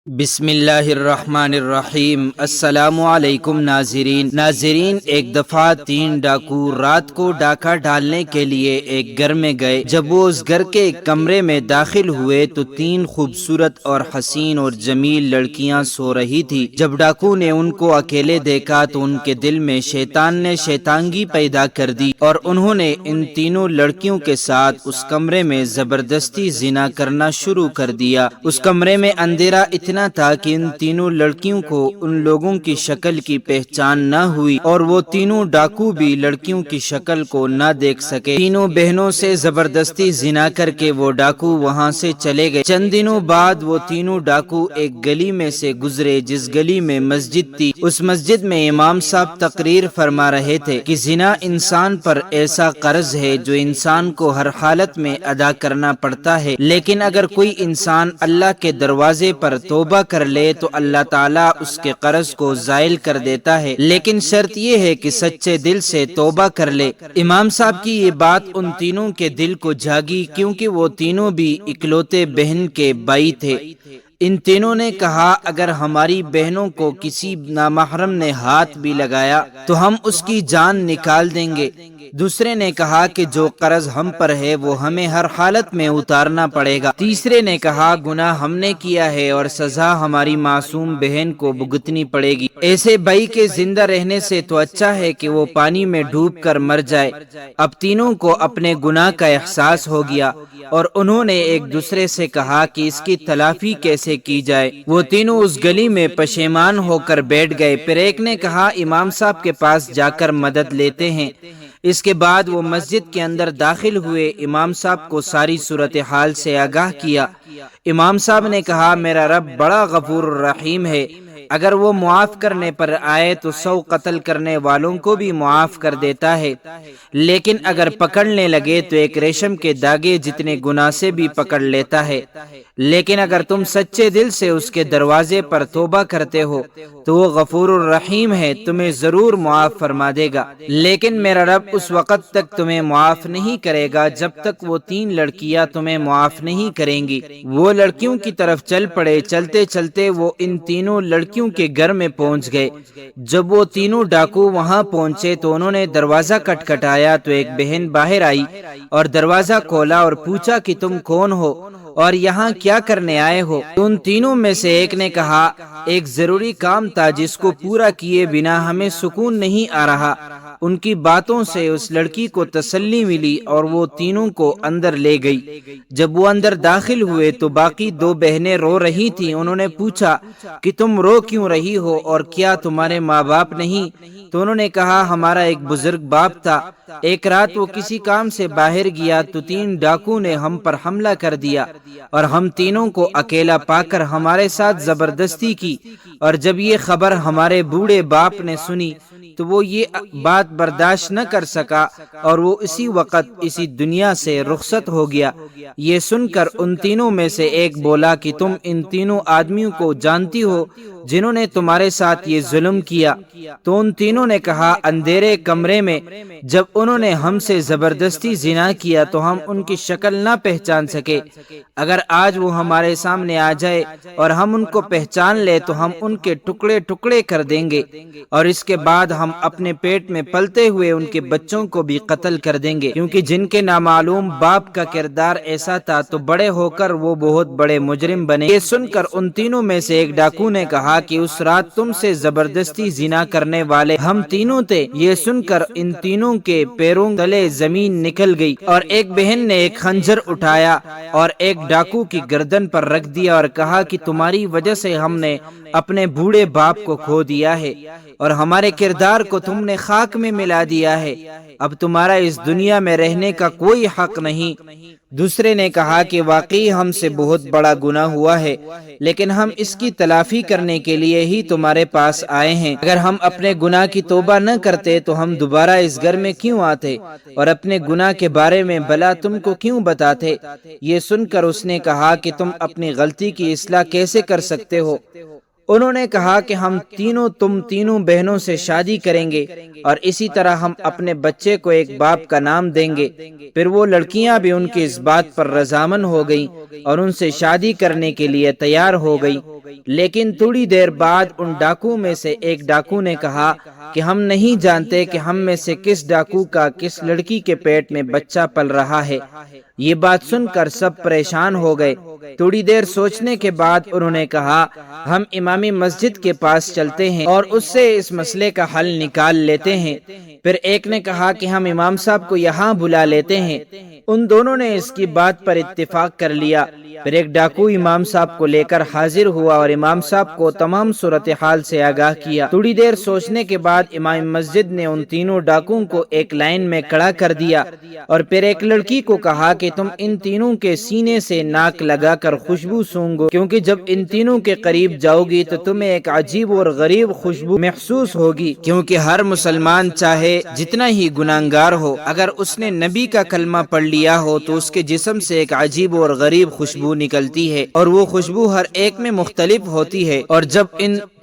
بسم اللہ الرحمن الرحیم۔ السلام علیکم ناظرین ایک دفعہ 3 ڈاکو رات کو ڈاکہ ڈالنے کے لیے ایک گھر میں گئے۔ جب وہ اس گھر کے ایک کمرے میں داخل ہوئے تو 3 خوبصورت اور حسین اور جمیل لڑکیاں سو رہی تھی۔ جب ڈاکو نے ان کو اکیلے دیکھا تو ان کے دل میں شیطان نے شیطانگی پیدا کر دی اور انہوں نے ان تینوں لڑکیوں کے ساتھ اس کمرے میں زبردستی زنا کرنا شروع کر دیا۔ اس کمرے میں اندھیرا اتنا تھا کہ ان تینوں لڑکیوں کو ان لوگوں کی شکل کی پہچان نہ ہوئی اور وہ تینوں ڈاکو بھی لڑکیوں کی شکل کو نہ دیکھ سکے۔ تینوں بہنوں سے زبردستی زنا کر کے وہ ڈاکو وہاں سے چلے گئے۔ چند دنوں بعد وہ تینوں ڈاکو ایک گلی میں سے گزرے جس گلی میں مسجد تھی۔ اس مسجد میں امام صاحب تقریر فرما رہے تھے کہ زنا انسان پر ایسا قرض ہے جو انسان کو ہر حالت میں ادا کرنا پڑتا ہے، لیکن اگر کوئی انسان اللہ کے دروازے پر توبہ کر لے تو اللہ تعالیٰ اس کے قرض کو زائل کر دیتا ہے، لیکن شرط یہ ہے کہ سچے دل سے توبہ کر لے۔ امام صاحب کی یہ بات ان تینوں کے دل کو جاگی، کیونکہ وہ تینوں بھی اکلوتے بہن کے بھائی تھے۔ ان تینوں نے کہا اگر ہماری بہنوں کو کسی نامحرم نے ہاتھ بھی لگایا تو ہم اس کی جان نکال دیں گے۔ دوسرے نے کہا کہ جو قرض ہم پر ہے وہ ہمیں ہر حالت میں اتارنا پڑے گا۔ تیسرے نے کہا گناہ ہم نے کیا ہے اور سزا ہماری معصوم بہن کو بھگتنی پڑے گی۔ ایسے بھائی کے زندہ رہنے سے تو اچھا ہے کہ وہ پانی میں ڈوب کر مر جائے۔ اب تینوں کو اپنے گناہ کا احساس ہو گیا اور انہوں نے ایک دوسرے سے کہا کہ اس کی تلافی کیسے کی جائے۔ وہ تینوں اس گلی میں پشیمان ہو کر بیٹھ گئے۔ پھر ایک نے کہا امام صاحب کے پاس جا کر مدد لیتے ہیں۔ اس کے بعد وہ مسجد کے اندر داخل ہوئے، امام صاحب کو ساری صورتحال سے آگاہ کیا۔ امام صاحب نے کہا میرا رب بڑا غفور الرحیم ہے، اگر وہ معاف کرنے پر آئے تو 100 قتل کرنے والوں کو بھی معاف کر دیتا ہے، لیکن اگر پکڑنے لگے تو ایک ریشم کے داغے جتنے گناہ سے بھی پکڑ لیتا ہے، لیکن اگر تم سچے دل سے اس کے دروازے پر توبہ کرتے ہو تو وہ غفور الرحیم ہے، تمہیں ضرور معاف فرما دے گا، لیکن میرا رب اس وقت تک تمہیں معاف نہیں کرے گا جب تک وہ 3 لڑکیاں تمہیں معاف نہیں کریں گی۔ وہ لڑکیوں کی طرف چل پڑے۔ چلتے چلتے وہ ان تینوں لڑکیوں کے گھر میں پہنچ گئے۔ جب وہ تینوں ڈاکو وہاں پہنچے تو انہوں نے دروازہ کھٹکھٹایا تو ایک بہن باہر آئی اور دروازہ کھولا اور پوچھا کہ تم کون ہو اور یہاں کیا کرنے آئے ہو؟ ان تینوں میں سے ایک نے کہا ایک ضروری کام تھا جس کو پورا کیے بنا ہمیں سکون نہیں آ رہا۔ ان کی باتوں سے اس لڑکی کو تسلی ملی اور وہ تینوں کو اندر لے گئی۔ جب وہ اندر داخل ہوئے تو باقی 2 بہنیں رو رہی تھیں۔ انہوں نے پوچھا کہ تم رو کیوں رہی ہو اور کیا تمہارے ماں باپ نہیں؟ تو انہوں نے کہا ہمارا ایک بزرگ باپ تھا، ایک رات وہ کسی کام سے باہر گیا تو 3 ڈاکو نے ہم پر حملہ کر دیا اور ہم تینوں کو اکیلا پا کر ہمارے ساتھ زبردستی کی، اور جب یہ خبر ہمارے بوڑھے باپ نے سنی تو وہ یہ بات برداشت نہ کر سکا اور وہ اسی وقت اسی دنیا سے رخصت ہو گیا۔ یہ سن کر ان تینوں میں سے ایک بولا کہ تم ان تینوں آدمیوں کو جانتی ہو جنہوں نے تمہارے ساتھ یہ ظلم کیا؟ تو ان تینوں نے کہا اندھیرے کمرے میں جب انہوں نے ہم سے زبردستی زنا کیا تو ہم ان کی شکل نہ پہچان سکے، اگر آج وہ ہمارے سامنے آ جائے اور ہم ان کو پہچان لے تو ہم ان کے ٹکڑے ٹکڑے کر دیں گے، اور اس کے بعد ہم اپنے پیٹ میں پلتے ہوئے ان کے بچوں کو بھی قتل کر دیں گے، کیونکہ جن کے نامعلوم باپ کا کردار ایسا تھا تو بڑے ہو کر وہ بہت بڑے مجرم بنے۔ یہ سن کر ان تینوں میں سے ایک ڈاکو نے کہا کہ اس رات تم سے زبردستی زنا کرنے والے ہم تینوں تھے۔ یہ سن کر ان تینوں کے پیروں تلے زمین نکل گئی اور ایک بہن نے ایک خنجر اٹھایا اور ایک ڈاکو کی گردن پر رکھ دیا اور کہا کہ تمہاری وجہ سے ہم نے اپنے بوڑھے باپ کو کھو دیا ہے اور ہمارے کردار کو تم نے خاک میں ملا دیا ہے، اب تمہارا اس دنیا میں رہنے کا کوئی حق نہیں۔ دوسرے نے کہا کہ واقعی ہم سے بہت بڑا گناہ ہوا ہے، لیکن ہم اس کی تلافی کرنے کے لیے ہی تمہارے پاس آئے ہیں، اگر ہم اپنے گناہ کی توبہ نہ کرتے تو ہم دوبارہ اس گھر میں کیوں آتے اور اپنے گناہ کے بارے میں بھلا تم کو کیوں بتاتے؟ یہ سن کر اس نے کہا کہ تم اپنی غلطی کی اصلاح کیسے کر سکتے ہو؟ انہوں نے کہا کہ ہم تم تینوں بہنوں سے شادی کریں گے اور اسی طرح ہم اپنے بچے کو ایک باپ کا نام دیں گے۔ پھر وہ لڑکیاں بھی ان کی اس بات پر رضامند ہو گئیں اور ان سے شادی کرنے کے لیے تیار ہو گئیں۔ لیکن تھوڑی دیر بعد ان ڈاکو میں سے ایک ڈاکو نے کہا کہ ہم نہیں جانتے کہ ہم میں سے کس ڈاکو کا کس لڑکی کے پیٹ میں بچہ پل رہا ہے۔ یہ بات سن کر سب پریشان ہو گئے۔ تھوڑی دیر سوچنے کے بعد انہوں نے کہا ہم امام مسجد کے پاس چلتے ہیں اور اس سے اس مسئلے کا حل نکال لیتے ہیں۔ پھر ایک نے کہا کہ ہم امام صاحب کو یہاں بلا لیتے ہیں۔ ان دونوں نے اس کی بات پر اتفاق کر لیا۔ پھر ایک ڈاکو امام صاحب کو لے کر حاضر ہوا اور امام صاحب کو تمام صورتحال سے آگاہ کیا۔ تھوڑی دیر سوچنے کے بعد امام مسجد نے ان تینوں ڈاکوؤں کو ایک لائن میں کھڑا کر دیا اور پھر ایک لڑکی کو کہا کہ تم ان تینوں کے سینے سے ناک لگا کر خوشبو سونگو، کیونکہ جب ان تینوں کے قریب جاؤ گی تو تمہیں ایک عجیب اور غریب خوشبو محسوس ہوگی، کیونکہ ہر مسلمان چاہے جتنا ہی گناہگار ہو، اگر اس نے نبی کا کلمہ پڑھ لیا ہو تو اس کے جسم سے ایک عجیب اور غریب خوشبو نکلتی ہے، اور وہ خوشبو ہر ایک میں مختلف ہوتی ہے، اور جب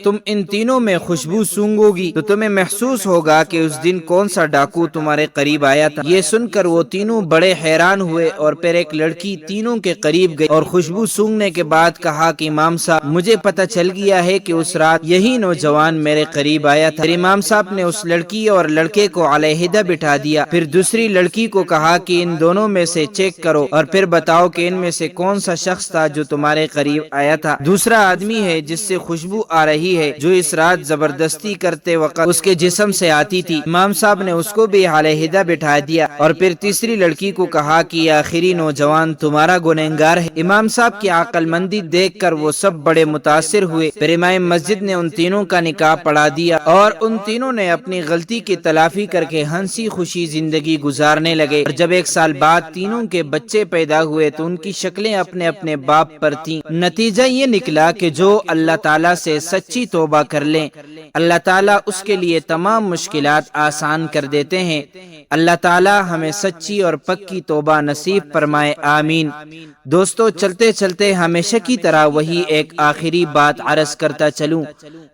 تم ان تینوں میں خوشبو سونگو گی تو تمہیں محسوس ہوگا کہ اس دن کون سا ڈاکو تمہارے قریب آیا تھا۔ یہ سن کر وہ تینوں بڑے حیران ہوئے، اور پھر ایک لڑکی تینوں کے قریب گئی اور خوشبو سونگنے کے بعد کہا کہ امام صاحب مجھے پتہ چل گیا ہے کہ اس رات یہی نوجوان میرے قریب آیا تھا۔ پھر امام صاحب نے اس لڑکی اور لڑکے کو علیحدہ بٹھا دیا، پھر دوسری لڑکی کو کہا کہ ان دونوں میں سے چیک کرو اور پھر بتاؤ کہ ان میں سے کون سا شخص تھا جو تمہارے قریب آیا تھا۔ دوسرا آدمی ہے جس سے خوشبو آ رہی ہے، جو اس رات زبردستی کرتے وقت اس کے جسم سے آتی تھی۔ امام صاحب نے اس کو بھی علیحدہ بٹھا دیا اور پھر تیسری لڑکی کو کہا کہ یہ آخری نوجوان تمہارا گنہگار ہے۔ امام صاحب کی عقل مندی دیکھ کر وہ سب بڑے متاثر ہوئے۔ پھر امام مسجد نے ان تینوں کا نکاح پڑھا دیا اور ان تینوں نے اپنی غلطی کی تلافی کر کے ہنسی خوشی زندگی گزارنے لگے۔ اور جب 1 سال بعد تینوں کے بچے پیدا ہوئے تو ان کی شکلیں اپنے اپنے باپ پر تھیں۔ نتیجہ یہ نکلا کہ جو اللہ تعالیٰ سے سچی توبہ کر لیں، اللہ تعالیٰ اس کے لیے تمام مشکلات آسان کر دیتے ہیں۔ اللہ تعالیٰ ہمیں سچی اور پکی توبہ نصیب فرمائے، آمین۔ دوستو، چلتے چلتے ہمیشہ کی طرح وہی ایک آخری بات عرض کرتا چلوں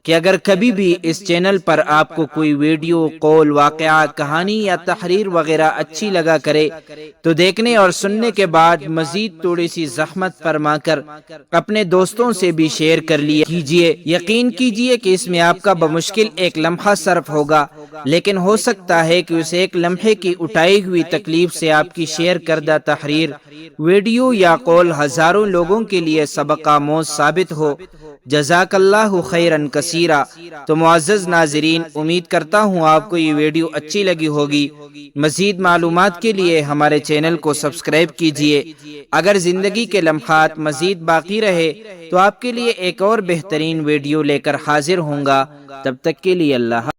کہ اگر کبھی بھی اس چینل پر آپ کو کوئی ویڈیو، قول، واقعہ، کہانی یا تحریر وغیرہ اچھی لگا کرے تو دیکھنے اور سننے کے بعد مزید تھوڑی سی زحمت فرما کر اپنے دوستوں سے بھی شیئر کر لیا کیجئے۔ یقین کیجئے کہ اس میں آپ کا بمشکل ایک لمحہ صرف ہوگا، لیکن ہو سکتا ہے کہ اس ایک لمحے کی اٹھائی ہوئی تکلیف سے آپ کی شیئر کردہ تحریر، ویڈیو یا قول ہزاروں لوگوں کے لیے سبق آموز ثابت ہو۔ جزاک اللہ خیرن کثیرا۔ تو معزز ناظرین، امید کرتا ہوں آپ کو یہ ویڈیو اچھی لگی ہوگی۔ مزید معلومات کے لیے ہمارے چینل کو سبسکرائب کیجئے۔ اگر زندگی کے لمحات مزید باقی رہے تو آپ کے لیے ایک اور بہترین ویڈیو لے کر حاضر ہوں گا۔ تب تک کے لیے اللہ